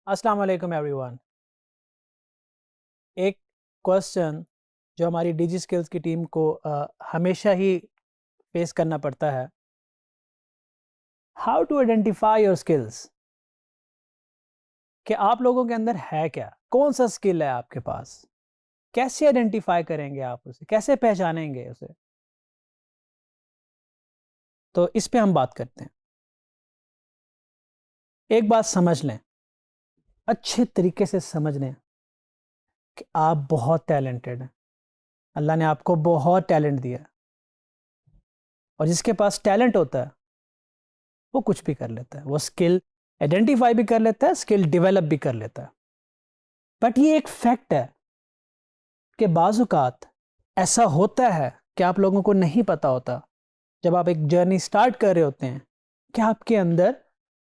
अस्सलाम वालेकुम एवरीवन। एक क्वेश्चन जो हमारी डिजी स्किल्स की टीम को हमेशा ही फेस करना पड़ता है, how to identify your skills. कि आप लोगों के अंदर है क्या, कौन सा स्किल है आपके पास, कैसे आइडेंटिफाई करेंगे आप उसे, कैसे पहचानेंगे उसे। तो इस पे हम बात करते हैं। एक बात समझ लें, अच्छे तरीके से समझ लें कि आप बहुत टैलेंटेड हैं। अल्लाह ने आपको बहुत टैलेंट दिया है, और जिसके पास टैलेंट होता है वो कुछ भी कर लेता है। वो स्किल आइडेंटिफाई भी कर लेता है, स्किल डेवलप भी कर लेता है। बट ये एक फैक्ट है कि बाज़ औक़ात ऐसा होता है कि आप लोगों को नहीं पता होता, जब आप एक जर्नी स्टार्ट कर रहे होते हैं, कि आपके अंदर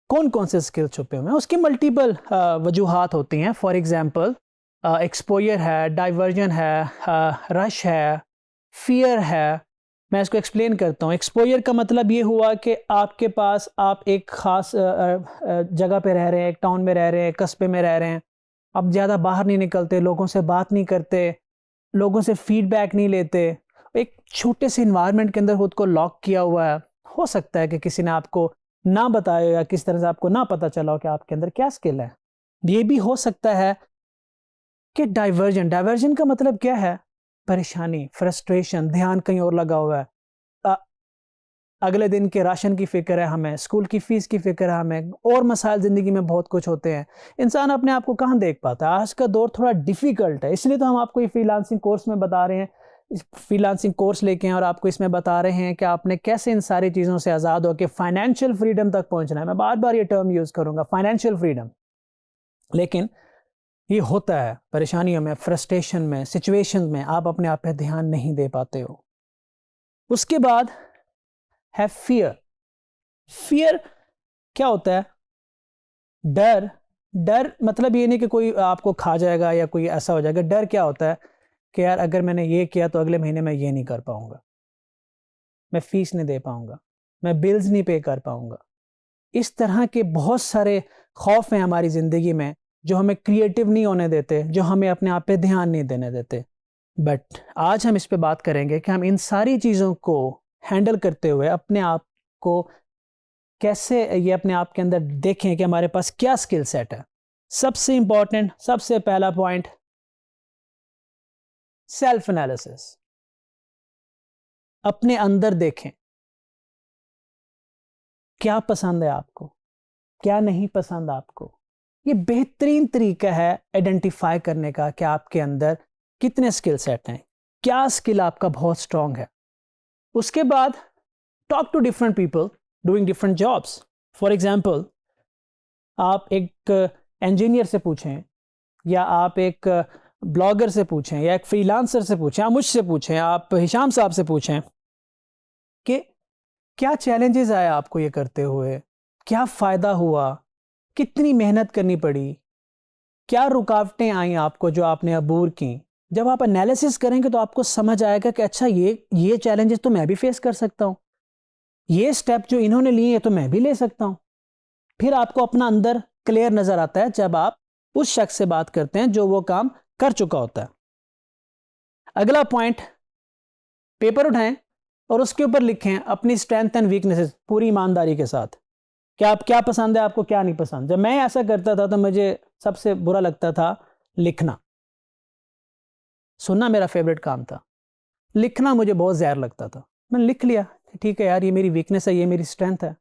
कौन कौन से स्किल छुपे हुए हैं। उसकी मल्टीपल वजूहात होती हैं। फॉर एग्ज़ाम्पल, एक्सपोजर है, डाइवर्जन है, रश है, फियर है। मैं इसको एक्सप्लेन करता हूँ। एक्सपोजर का मतलब ये हुआ कि आपके पास, आप एक ख़ास जगह पे रह रहे हैं, एक टाउन में रह रहे हैं, कस्बे में रह रहे हैं। आप ज़्यादा बाहर नहीं निकलते, लोगों से बात नहीं करते, लोगों से फीडबैक नहीं लेते, एक छोटे से इन्वायरमेंट के अंदर खुद को लॉक किया हुआ है। हो सकता है कि किसी ने आपको ना बताया या किस तरह से आपको ना पता चला हो कि आपके अंदर क्या स्किल है। ये भी हो सकता है कि डाइवर्जन का मतलब क्या है? परेशानी, फ्रस्ट्रेशन, ध्यान कहीं और लगा हुआ है। अ, अगले दिन के राशन की फ़िक्र है हमें, स्कूल की फ़ीस की फ़िक्र है हमें, और मसाइल ज़िंदगी में बहुत कुछ होते हैं। इंसान अपने आप को कहाँ देख पाता है? आज का दौर थोड़ा डिफ़िकल्ट है, इसलिए तो हम आपको ये फ्रीलांसिंग कोर्स में बता रहे हैं। इस फ्रीलांसिंग कोर्स लेके हैं और आपको इसमें बता रहे हैं कि आपने कैसे इन सारी चीज़ों से आज़ाद होकर फाइनेंशियल फ्रीडम तक पहुँचना है। मैं बार-बार ये टर्म यूज़ करूँगा, फाइनेंशियल फ्रीडम। लेकिन ये होता है परेशानियों में, फ्रस्ट्रेशन में, सिचुएशंस में आप अपने आप पे ध्यान नहीं दे पाते हो। उसके बाद है फियर। फियर क्या होता है? डर। डर मतलब ये नहीं कि कोई आपको खा जाएगा या कोई ऐसा हो जाएगा। डर क्या होता है कि यार अगर मैंने ये किया तो अगले महीने मैं ये नहीं कर पाऊंगा, मैं फीस नहीं दे पाऊंगा, मैं बिल्स नहीं पे कर पाऊंगा। इस तरह के बहुत सारे खौफ हैं हमारी ज़िंदगी में, जो हमें क्रिएटिव नहीं होने देते, जो हमें अपने आप पे ध्यान नहीं देने देते। बट आज हम इस पे बात करेंगे कि हम इन सारी चीज़ों को हैंडल करते हुए अपने आप को कैसे, ये अपने आप के अंदर देखें कि हमारे पास क्या स्किल सेट है। सबसे इंपॉर्टेंट, सबसे पहला पॉइंट, सेल्फ एनालिसिस। अपने अंदर देखें, क्या पसंद है आपको, क्या नहीं पसंद आपको। ये बेहतरीन तरीका है आइडेंटिफाई करने का कि आपके अंदर कितने स्किल सेट हैं, क्या स्किल आपका बहुत स्ट्रांग है। उसके बाद talk to different people doing different jobs. For example, आप एक इंजीनियर से पूछें, या आप एक ब्लॉगर से पूछें, या एक फ्रीलांसर से पूछें, आप मुझसे पूछें, आप हिशाम साहब से पूछें कि क्या चैलेंजेस आए आपको ये करते हुए, क्या फ़ायदा हुआ, कितनी मेहनत करनी पड़ी, क्या रुकावटें आई आपको जो आपने अबूर की। जब आप एनालिसिस करेंगे तो आपको समझ आएगा कि अच्छा, ये चैलेंजेस तो मैं भी फेस कर सकता हूँ, ये स्टेप जो इन्होंने लिए तो मैं भी ले सकता हूँ। फिर आपको अपना अंदर क्लियर नज़र आता है जब आप उस शख्स से बात करते हैं जो वो काम कर चुका होता है। अगला पॉइंट, पेपर उठाएं और उसके ऊपर लिखें अपनी स्ट्रेंथ एंड वीकनेसेस पूरी ईमानदारी के साथ। क्या आप, क्या पसंद है आपको, क्या नहीं पसंद। जब मैं ऐसा करता था तो मुझे सबसे बुरा लगता था लिखना। सुनना मेरा फेवरेट काम था, लिखना मुझे बहुत ज़हर लगता था। मैंने लिख लिया, ठीक है यार, ये मेरी वीकनेस है, ये मेरी स्ट्रेंथ है।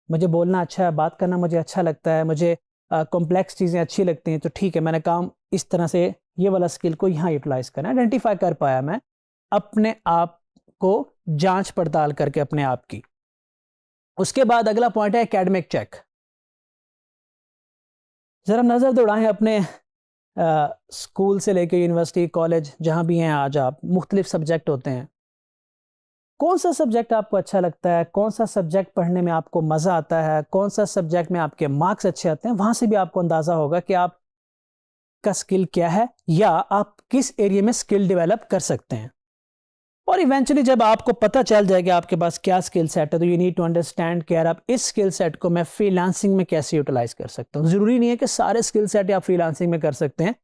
मुझे बोलना अच्छा है, बात करना मुझे अच्छा लगता है, मुझे कॉम्प्लेक्स चीज़ें अच्छी लगती हैं, तो ठीक है, मैंने काम इस तरह से ये वाला स्किल को यहाँ यूटिलाइज़ करना, आइडेंटिफाई कर पाया मैं अपने आप को, जांच पड़ताल करके अपने आप की। उसके बाद अगला पॉइंट है एकेडमिक चेक। ज़रा नज़र दौड़ाएं अपने स्कूल से लेकर यूनिवर्सिटी, कॉलेज, जहाँ भी हैं आज आप, मुख्तलिफ सब्जेक्ट होते हैं। कौन सा सब्जेक्ट आपको अच्छा लगता है, कौन सा सब्जेक्ट पढ़ने में आपको मज़ा आता है, कौन सा सब्जेक्ट में आपके मार्क्स अच्छे आते हैं। वहाँ से भी आपको अंदाज़ा होगा कि आप का स्किल क्या है या आप किस एरिया में स्किल डेवलप कर सकते हैं। और इवेंचुअली जब आपको पता चल जाएगा आपके पास क्या स्किल सेट है, तो यू नीड टू अंडरस्टैंड कि यार आप इस स्किल सेट को मैं फ्रीलांसिंग में कैसे यूटिलाइज कर सकता हूँ। जरूरी नहीं है कि सारे स्किल सेट आप फ्रीलांसिंग में कर सकते हैं,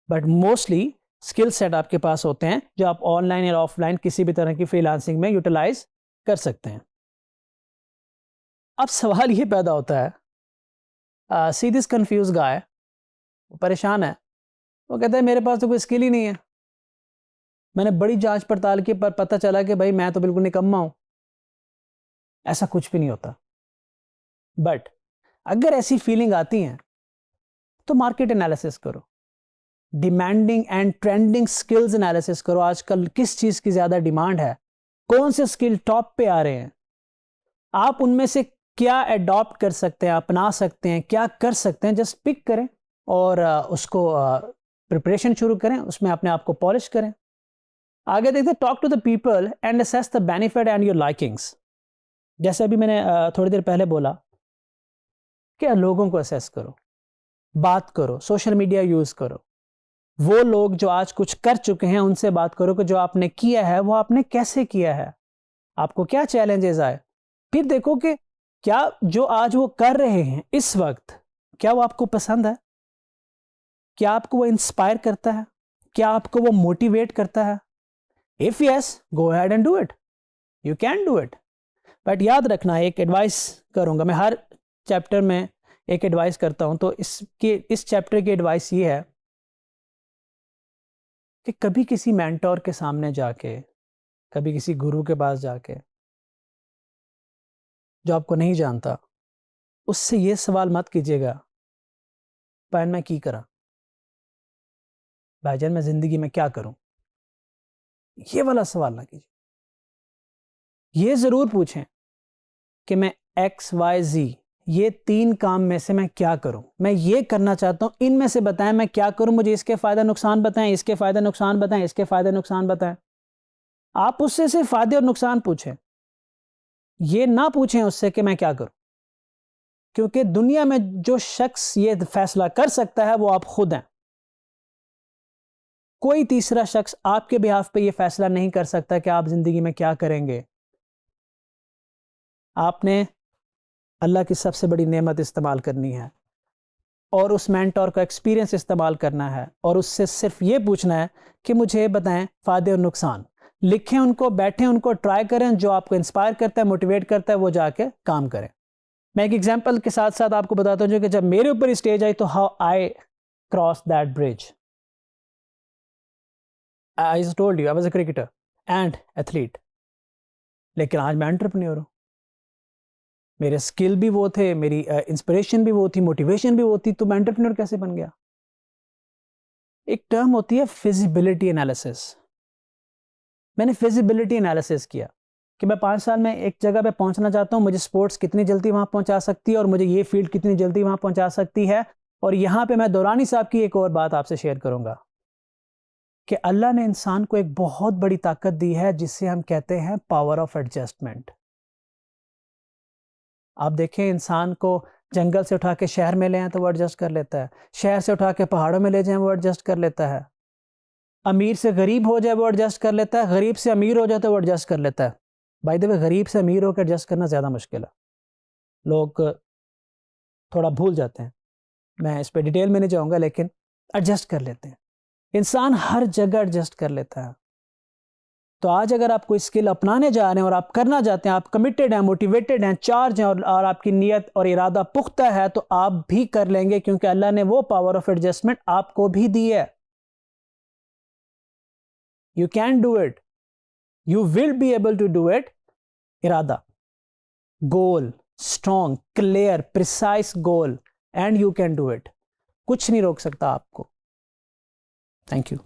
बट मोस्टली स्किल सेट आपके पास होते हैं जो आप ऑनलाइन या ऑफलाइन किसी भी तरह की फ्रीलांसिंग में यूटिलाइज कर सकते हैं। अब सवाल ये पैदा होता है, सी दिस कंफ्यूज गाय, परेशान है, वो कहता है मेरे पास तो कोई स्किल ही नहीं है, मैंने बड़ी जांच पड़ताल की पर पता चला कि भाई मैं तो बिल्कुल निकम्मा हूं। ऐसा कुछ भी नहीं होता। बट अगर ऐसी फीलिंग आती है तो मार्केट एनालिसिस करो, demanding and trending skills analysis करो। आजकल किस चीज की ज्यादा डिमांड है, कौन से स्किल टॉप पे आ रहे हैं, आप उनमें से क्या अडॉप्ट कर सकते हैं, अपना सकते हैं, क्या कर सकते हैं, जस्ट पिक करें और उसको प्रिपरेशन शुरू करें, उसमें अपने आप को पॉलिश करें। आगे देखते हैं, talk to the people and assess the benefit and your likings. जैसे अभी मैंने थोड़ी देर पहले बोला कि लोगों को असेस करो, बात करो, सोशल मीडिया यूज करो, वो लोग जो आज कुछ कर चुके हैं उनसे बात करो कि जो आपने किया है वो आपने कैसे किया है, आपको क्या चैलेंजेस आए। फिर देखो कि क्या जो आज वो कर रहे हैं इस वक्त, क्या वो आपको पसंद है, क्या आपको वो इंस्पायर करता है, क्या आपको वो मोटिवेट करता है। If yes, go ahead and do it, you can do it. But याद रखना, एक एडवाइस करूंगा मैं, हर चैप्टर में एक एडवाइस करता हूं, तो इस चैप्टर की एडवाइस ये है कि कभी किसी मेंटोर के सामने जाके, कभी किसी गुरु के पास जाके जो आपको नहीं जानता, उससे ये सवाल मत कीजिएगा भाईजान मैं की करा, भाईजान मैं जिंदगी में क्या करूं। ये वाला सवाल ना कीजिए। ये जरूर पूछें कि मैं XYZ ये 3 काम में से मैं क्या करूं, मैं ये करना चाहता हूं, इनमें से बताएं मैं क्या करूं, मुझे इसके फायदा नुकसान बताएं, इसके फायदा नुकसान बताएं, इसके फायदा नुकसान बताएं। आप उससे सिर्फ फायदे और नुकसान पूछें, ये ना पूछें उससे कि मैं क्या करूं, क्योंकि दुनिया में जो शख्स ये फैसला कर सकता है वो आप खुद हैं। कोई तीसरा शख्स आपके बिहाफ पे ये फैसला नहीं कर सकता कि आप जिंदगी में क्या करेंगे। आपने अल्लाह की सबसे बड़ी नेमत इस्तेमाल करनी है और उस मेंटोर का एक्सपीरियंस इस्तेमाल करना है और उससे सिर्फ ये पूछना है कि मुझे बताएं फ़ायदे और नुकसान। लिखें उनको, बैठें उनको, ट्राई करें, जो आपको इंस्पायर करता है, मोटिवेट करता है, वो जाके काम करें। मैं एक एग्जांपल के साथ साथ आपको बताता हूँ कि जब मेरे ऊपर स्टेज आई तो how I cross that bridge. I told you I was a cricketer and athlete, लेकिन आज मैं एंटरप्रेन्योर हूँ। मेरे स्किल भी वो थे, मेरी इंस्पिरेशन भी वो थी, मोटिवेशन भी वो थी, तो मैं एंटरप्रेन्योर कैसे बन गया। एक टर्म होती है फिजिबिलिटी एनालिसिस। मैंने फिजिबिलिटी एनालिसिस किया कि मैं 5 साल में एक जगह पे पहुंचना चाहता हूं, मुझे स्पोर्ट्स कितनी जल्दी वहां पहुंचा सकती है और मुझे ये फील्ड कितनी जल्दी वहां पहुंचा सकती है। और यहां पे मैं दौरानी साहब की एक और बात आपसे शेयर करूंगा कि अल्लाह ने इंसान को एक बहुत बड़ी ताकत दी है जिसे हम कहते हैं पावर ऑफ एडजस्टमेंट। आप देखें, इंसान को जंगल से उठा के शहर में ले आए तो वो एडजस्ट कर लेता है, शहर से उठा के पहाड़ों में ले जाए वो एडजस्ट कर लेता है, अमीर से गरीब हो जाए वो एडजस्ट कर लेता है, गरीब से अमीर हो जाए तो वो एडजस्ट कर लेता है। बाय द वे, गरीब से अमीर होकर एडजस्ट करना ज़्यादा मुश्किल है, लोग थोड़ा भूल जाते हैं, मैं इस पर डिटेल में नहीं जाऊँगा, लेकिन एडजस्ट कर लेते हैं। इंसान हर जगह एडजस्ट कर लेता है। तो आज अगर आप कोई स्किल अपनाने जा रहे हैं और आप करना चाहते हैं, आप कमिटेड हैं, मोटिवेटेड हैं, चार्ज हैं और आपकी नीयत और इरादा पुख्ता है, तो आप भी कर लेंगे, क्योंकि अल्लाह ने वो पावर ऑफ एडजस्टमेंट आपको भी दी है। You can do it, you will be able to do it. इरादा, goal, strong, clear, precise goal, and you can do it. कुछ नहीं रोक सकता आपको। Thank you.